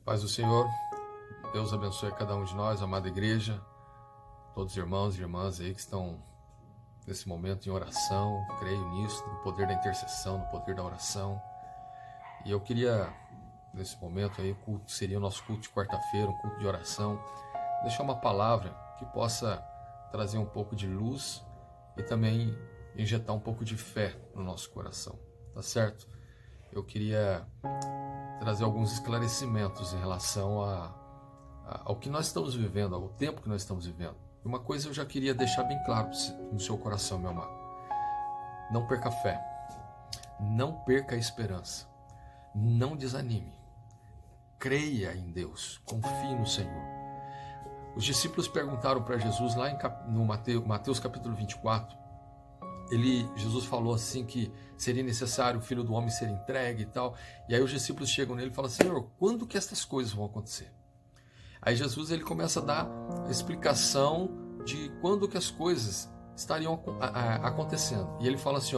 Paz do Senhor, Deus abençoe cada um de nós, amada igreja, todos os irmãos e irmãs aí que estão nesse momento em oração. Creio nisso, no poder da intercessão, no poder da oração. E eu queria, nesse momento aí, o culto seria o nosso culto de quarta-feira, um culto de oração, deixar uma palavra que possa trazer um pouco de luz e também injetar um pouco de fé no nosso coração, tá certo? Eu queria trazer alguns esclarecimentos em relação ao que nós estamos vivendo, ao tempo que nós estamos vivendo. Uma coisa eu já queria deixar bem claro no seu coração, meu amado. Não perca a fé, não perca a esperança, não desanime, creia em Deus, confie no Senhor. Os discípulos perguntaram para Jesus lá no Mateus capítulo 24, Jesus falou assim que seria necessário o Filho do Homem ser entregue e tal, e aí os discípulos chegam nele e falam: Senhor, quando que estas coisas vão acontecer? Aí Jesus ele começa a dar a explicação de quando que as coisas estariam acontecendo, e ele fala assim,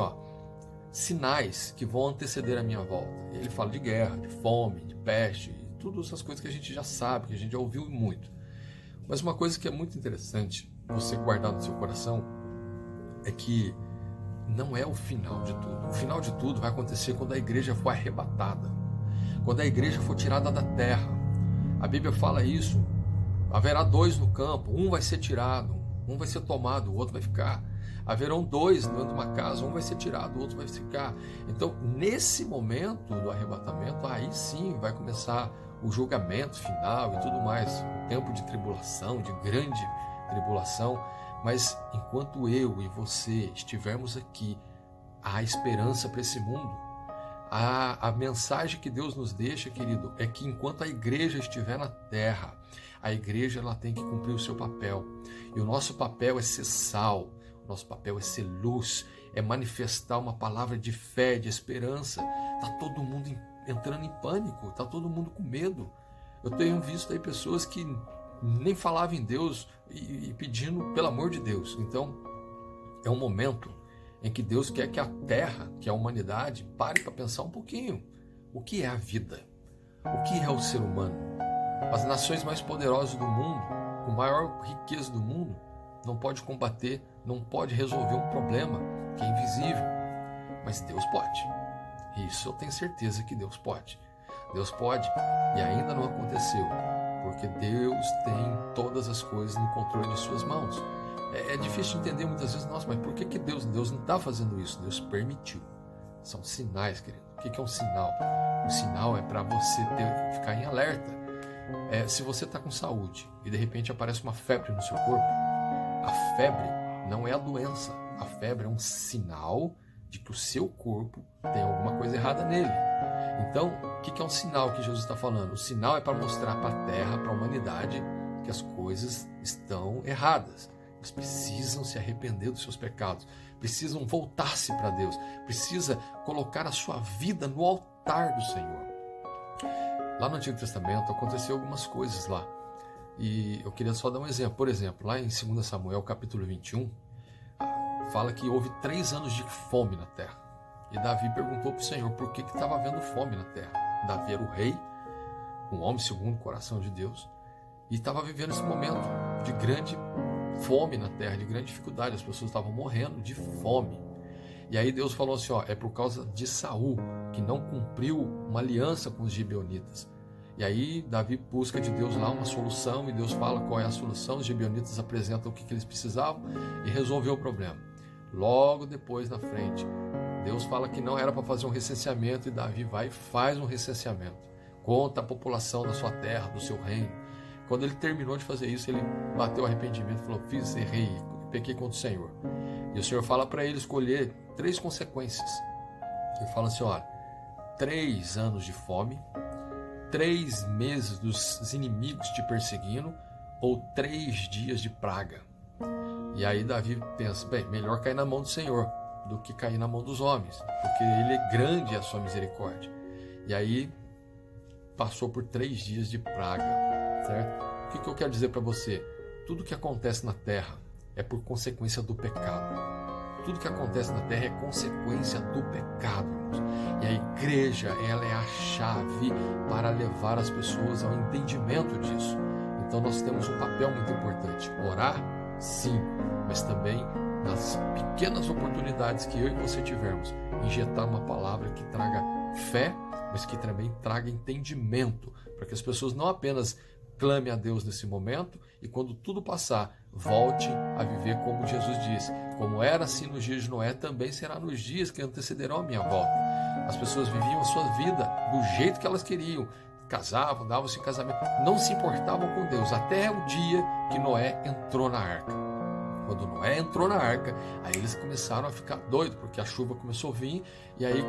sinais que vão anteceder a minha volta. E ele fala de guerra, de fome, de peste, e todas essas coisas que a gente já sabe, que a gente já ouviu muito. Mas uma coisa que é muito interessante você guardar no seu coração é que não é o final de tudo. O final de tudo vai acontecer quando a igreja for arrebatada, quando a igreja for tirada da terra. A Bíblia fala isso. Haverá dois no campo, um vai ser tirado, um vai ser tomado, o outro vai ficar. Haverão dois dentro de uma casa, um vai ser tirado, o outro vai ficar. Então, nesse momento do arrebatamento, aí sim vai começar o julgamento final e tudo mais, o tempo de tribulação, de grande tribulação. Mas enquanto eu e você estivermos aqui, há esperança para esse mundo. A mensagem que Deus nos deixa, querido, é que enquanto a igreja estiver na terra, a igreja ela tem que cumprir o seu papel. E o nosso papel é ser sal, o nosso papel é ser luz, é manifestar uma palavra de fé, de esperança. Está todo mundo entrando em pânico, está todo mundo com medo. Eu tenho visto aí pessoas que nem falavam em Deus e pedindo pelo amor de Deus. Então, é um momento em que Deus quer que a terra, que a humanidade, pare para pensar um pouquinho. O que é a vida? O que é o ser humano? As nações mais poderosas do mundo, com maior riqueza do mundo, não pode combater, não pode resolver um problema que é invisível. Mas Deus pode. Isso eu tenho certeza que Deus pode. Deus pode e ainda não aconteceu, porque Deus tem todas as coisas no controle de suas mãos. É difícil de entender muitas vezes, nossa, mas por que Deus não está fazendo isso? Deus permitiu. São sinais, querido. O que é um sinal? Um sinal é para você ficar em alerta. Se você está com saúde e de repente aparece uma febre no seu corpo, a febre não é a doença. A febre é um sinal de que o seu corpo tem alguma coisa errada nele. Então, o que é um sinal que Jesus está falando? O sinal é para mostrar para a terra, para a humanidade, que as coisas estão erradas. Eles precisam se arrepender dos seus pecados, precisam voltar-se para Deus, precisa colocar a sua vida no altar do Senhor. Lá no Antigo Testamento aconteceu algumas coisas lá, e eu queria só dar um exemplo. Por exemplo, lá em 2 Samuel capítulo 21, fala que houve 3 anos de fome na terra. E Davi perguntou para o Senhor por que estava havendo fome na terra. Davi era o rei, um homem segundo o coração de Deus, e estava vivendo esse momento de grande fome na terra, de grande dificuldade. As pessoas estavam morrendo de fome. E aí Deus falou assim, é por causa de Saul, que não cumpriu uma aliança com os gibeonitas. E aí Davi busca de Deus lá uma solução, e Deus fala qual é a solução. Os gibeonitas apresentam o que eles precisavam e resolveu o problema. Logo depois, na frente, Deus fala que não era para fazer um recenseamento, e Davi vai e faz um recenseamento. Conta a população da sua terra, do seu reino. Quando ele terminou de fazer isso, ele bateu arrependimento e falou: errei, pequei contra o Senhor. E o Senhor fala para ele escolher 3 consequências. Ele fala assim, 3 anos de fome, 3 meses dos inimigos te perseguindo, ou 3 dias de praga. E aí Davi pensa, melhor cair na mão do Senhor do que cair na mão dos homens, porque ele é grande a sua misericórdia. E aí passou por 3 dias de praga, certo? O que eu quero dizer para você? Tudo que acontece na terra é por consequência do pecado. Tudo que acontece na terra é consequência do pecado, irmãos. E a igreja, ela é a chave para levar as pessoas ao entendimento disso. Então nós temos um papel muito importante. Orar, sim, mas também nas pequenas oportunidades que eu e você tivermos, injetar uma palavra que traga fé, mas que também traga entendimento, para que as pessoas não apenas clamem a Deus nesse momento e quando tudo passar, volte a viver como Jesus disse. Como era assim nos dias de Noé, também será nos dias que antecederão a minha volta. As pessoas viviam a sua vida do jeito que elas queriam, casavam, davam-se em casamento, não se importavam com Deus, até o dia que Noé entrou na arca. Quando Noé entrou na arca, aí eles começaram a ficar doidos, porque a chuva começou a vir, e aí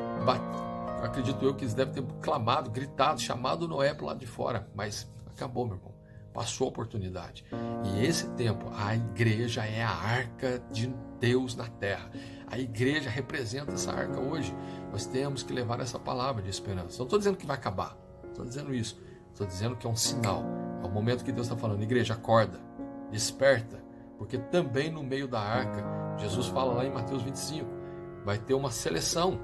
acredito eu que eles devem ter clamado, gritado, chamado Noé para o lado de fora, mas acabou, meu irmão. Passou a oportunidade. E esse tempo, a igreja é a arca de Deus na terra. A igreja representa essa arca hoje. Nós temos que levar essa palavra de esperança. Não estou dizendo que vai acabar. Estou dizendo isso. Estou dizendo que é um sinal. É o momento que Deus está falando. Igreja, acorda. Desperta. Porque também no meio da arca, Jesus fala lá em Mateus 25, vai ter uma seleção.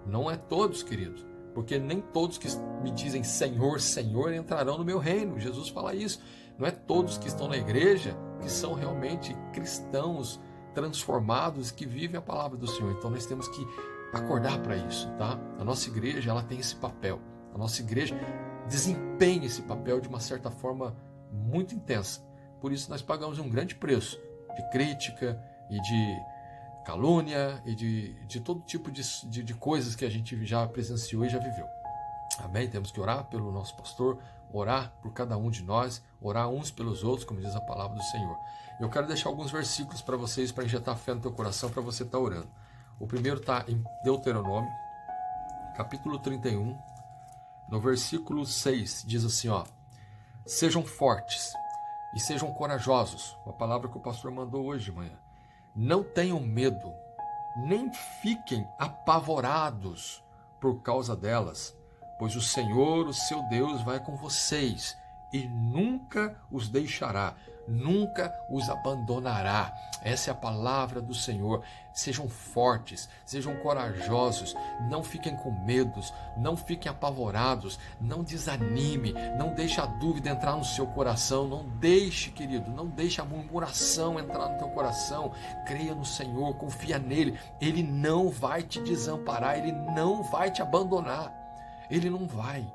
Não é todos, queridos. Porque nem todos que me dizem Senhor, Senhor entrarão no meu reino. Jesus fala isso. Não é todos que estão na igreja que são realmente cristãos transformados que vivem a palavra do Senhor. Então nós temos que acordar para isso, tá? A nossa igreja, ela tem esse papel. A nossa igreja desempenha esse papel de uma certa forma muito intensa. Por isso nós pagamos um grande preço de crítica e de calúnia e de todo tipo de coisas que a gente já presenciou e já viveu. Amém? Temos que orar pelo nosso pastor, orar por cada um de nós, orar uns pelos outros, como diz a palavra do Senhor. Eu quero deixar alguns versículos para vocês, para injetar fé no teu coração, para você estar orando. O primeiro está em Deuteronômio, capítulo 31, no versículo 6, diz assim, ó: sejam fortes e sejam corajosos, uma palavra que o pastor mandou hoje de manhã. Não tenham medo, nem fiquem apavorados por causa delas, pois o Senhor, o seu Deus, vai com vocês e nunca os deixará, nunca os abandonará. Essa é a palavra do Senhor. Sejam fortes, sejam corajosos, não fiquem com medos, não fiquem apavorados, não desanime, não deixe a dúvida entrar no seu coração, não deixe, querido, não deixe a murmuração entrar no teu coração. Creia no Senhor, confia nele, ele não vai te desamparar, ele não vai te abandonar, ele não vai,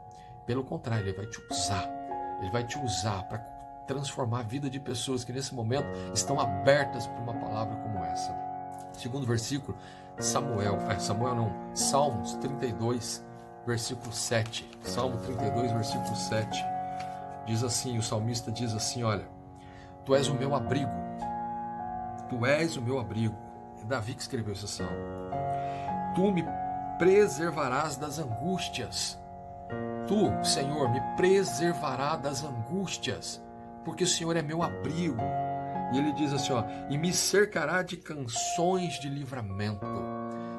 pelo contrário, ele vai te usar. Ele vai te usar para transformar a vida de pessoas que nesse momento estão abertas por uma palavra como essa. Segundo versículo, Salmos 32, versículo 7. Salmo 32, versículo 7. Diz assim, o salmista diz assim, olha: tu és o meu abrigo. Tu és o meu abrigo. É Davi que escreveu esse salmo. Tu me preservarás das angústias. Tu, Senhor, me preservará das angústias, porque o Senhor é meu abrigo. E ele diz assim, ó: e me cercará de canções de livramento.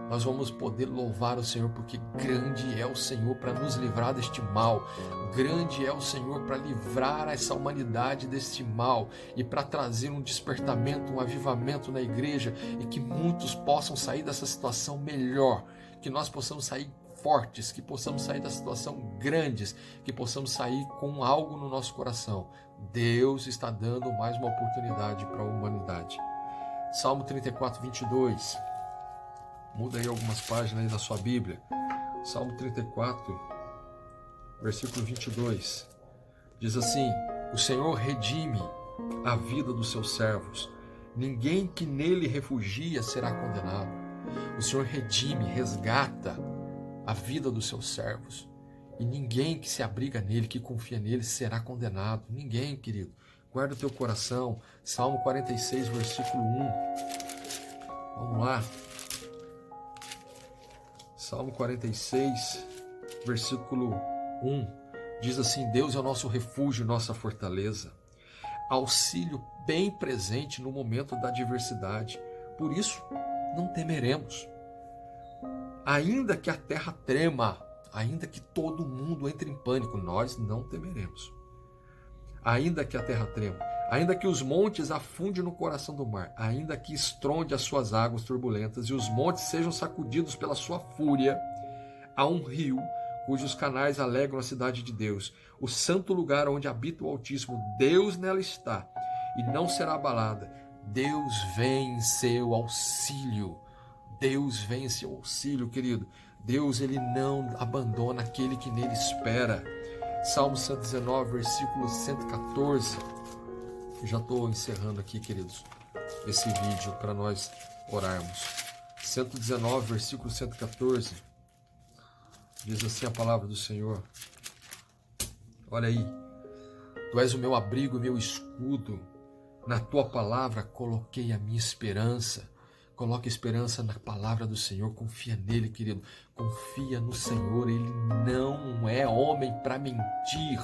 Nós vamos poder louvar o Senhor, porque grande é o Senhor para nos livrar deste mal. Grande é o Senhor para livrar essa humanidade deste mal e para trazer um despertamento, um avivamento na igreja, e que muitos possam sair dessa situação melhor, que nós possamos sair fortes, que possamos sair da situação grandes, que possamos sair com algo no nosso coração. Deus está dando mais uma oportunidade para a humanidade. Salmo 34, 22. Muda aí algumas páginas aí da sua Bíblia. Salmo 34, versículo 22. Diz assim: o Senhor redime a vida dos seus servos. Ninguém que nele refugia será condenado. O Senhor redime, resgata a vida dos seus servos. E ninguém que se abriga nele, que confia nele, será condenado. Ninguém, querido. Guarda o teu coração. Salmo 46, versículo 1. Vamos lá. Salmo 46, versículo 1. Diz assim: Deus é o nosso refúgio, nossa fortaleza, auxílio bem presente no momento da adversidade. Por isso, não temeremos. Ainda que a terra trema, ainda que todo mundo entre em pânico, nós não temeremos. Ainda que a terra trema, ainda que os montes afundem no coração do mar, ainda que estronde as suas águas turbulentas e os montes sejam sacudidos pela sua fúria, Há um rio cujos canais alegram a cidade de Deus, o santo lugar onde habita o Altíssimo. Deus nela está e não será abalada. Deus vem em seu auxílio. Deus vem em seu auxílio, querido. Deus, ele não abandona aquele que nele espera. Salmo 119, versículo 114. Eu já estou encerrando aqui, queridos, esse vídeo para nós orarmos. 119, versículo 114. Diz assim a palavra do Senhor. Olha aí. Tu és o meu abrigo, o meu escudo. Na tua palavra coloquei a minha esperança. Coloque esperança na palavra do Senhor. Confia nele, querido. Confia no Senhor. Ele não é homem para mentir.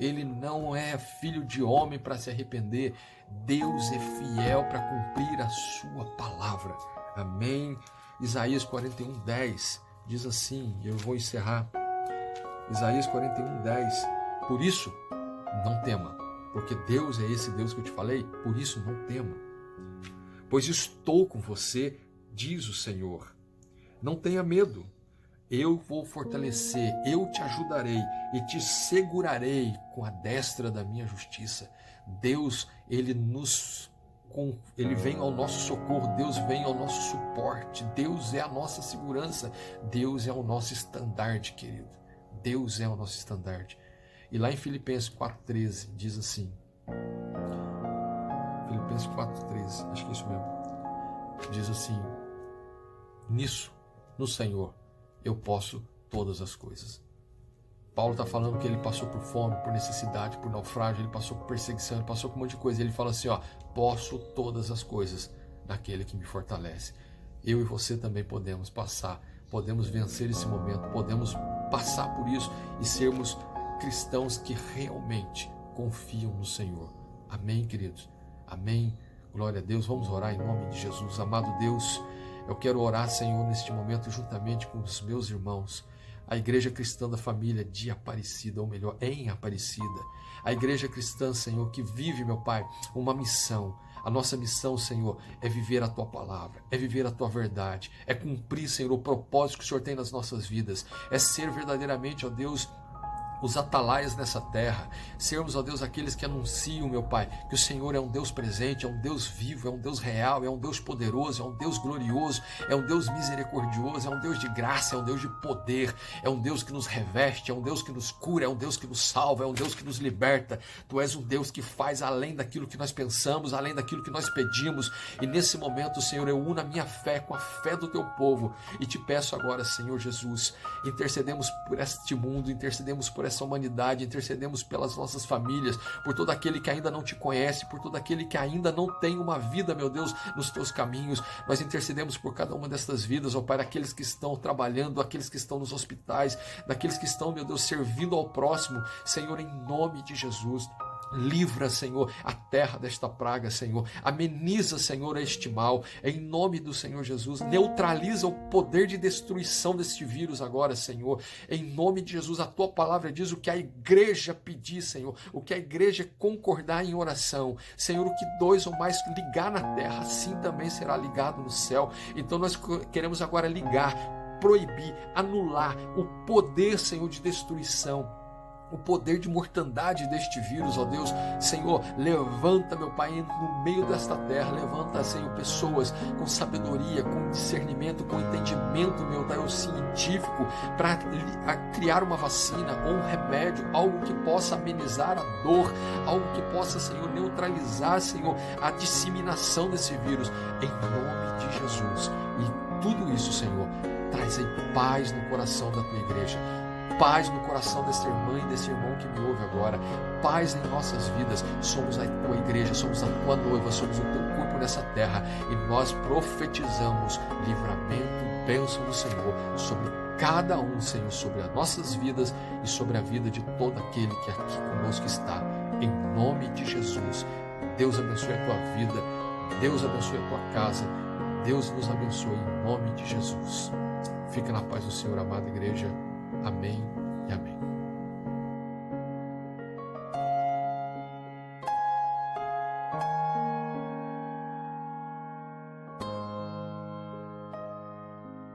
Ele não é filho de homem para se arrepender. Deus é fiel para cumprir a sua palavra. Amém. Isaías 41:10 diz assim, eu vou encerrar. Isaías 41:10. Por isso, não tema, porque Deus é esse Deus que eu te falei. Por isso, não tema, pois estou com você, diz o Senhor. Não tenha medo, eu vou fortalecer, eu te ajudarei e te segurarei com a destra da minha justiça. Deus, ele vem ao nosso socorro, Deus vem ao nosso suporte, Deus é a nossa segurança, Deus é o nosso estandarte, querido. Deus é o nosso estandarte. E lá em Filipenses 4:13 diz assim, Filipenses 4:13, acho que é isso mesmo, diz assim, nisso, no Senhor, eu posso todas as coisas. Paulo está falando que ele passou por fome, por necessidade, por naufrágio, ele passou por perseguição, ele passou por um monte de coisa. Ele fala assim, posso todas as coisas naquele que me fortalece. Eu e você também podemos passar, podemos vencer esse momento, podemos passar por isso e sermos cristãos que realmente confiam no Senhor. Amém, queridos? Amém. Glória a Deus. Vamos orar em nome de Jesus. Amado Deus, eu quero orar, Senhor, neste momento, juntamente com os meus irmãos, a Igreja Cristã da Família de Aparecida, ou melhor, em Aparecida. A Igreja Cristã, Senhor, que vive, meu Pai, uma missão. A nossa missão, Senhor, é viver a Tua palavra, é viver a Tua verdade, é cumprir, Senhor, o propósito que o Senhor tem nas nossas vidas, é ser verdadeiramente, ó Deus, os atalaias nessa terra, sermos, ó Deus, aqueles que anunciam, meu Pai, que o Senhor é um Deus presente, é um Deus vivo, é um Deus real, é um Deus poderoso, é um Deus glorioso, é um Deus misericordioso, é um Deus de graça, é um Deus de poder, é um Deus que nos reveste, é um Deus que nos cura, é um Deus que nos salva, é um Deus que nos liberta. Tu és um Deus que faz além daquilo que nós pensamos, além daquilo que nós pedimos, e nesse momento, Senhor, eu uno a minha fé com a fé do Teu povo, e te peço agora, Senhor Jesus, intercedemos por este mundo, intercedemos por essa humanidade, intercedemos pelas nossas famílias, por todo aquele que ainda não te conhece, por todo aquele que ainda não tem uma vida, meu Deus, nos teus caminhos. Nós intercedemos por cada uma destas vidas, ó Pai, aqueles que estão trabalhando, aqueles que estão nos hospitais, daqueles que estão, meu Deus, servindo ao próximo, Senhor, em nome de Jesus. Livra, Senhor, a terra desta praga, Senhor. Ameniza, Senhor, este mal. Em nome do Senhor Jesus. Neutraliza o poder de destruição deste vírus agora, Senhor. Em nome de Jesus, a Tua palavra diz o que a igreja pedir, Senhor. O que a igreja concordar em oração. Senhor, o que dois ou mais ligar na terra, assim também será ligado no céu. Então nós queremos agora ligar, proibir, anular o poder, Senhor, de destruição, o poder de mortandade deste vírus, ó Deus. Senhor, levanta, meu Pai, no meio desta terra, levanta, Senhor, pessoas com sabedoria, com discernimento, com entendimento, meu Deus, científico, para criar uma vacina ou um remédio, algo que possa amenizar a dor, algo que possa, Senhor, neutralizar, Senhor, a disseminação desse vírus, em nome de Jesus. E tudo isso, Senhor, traz aí paz no coração da Tua igreja, paz no coração dessa irmã e desse irmão que me ouve agora, paz em nossas vidas. Somos a Tua igreja, somos a Tua noiva, somos o Teu corpo nessa terra, e nós profetizamos livramento, bênção do Senhor sobre cada um, Senhor, sobre as nossas vidas e sobre a vida de todo aquele que aqui conosco está, em nome de Jesus. Deus abençoe a tua vida, Deus abençoe a tua casa, Deus nos abençoe em nome de Jesus. Fica na paz do Senhor, amada igreja. Amém e amém.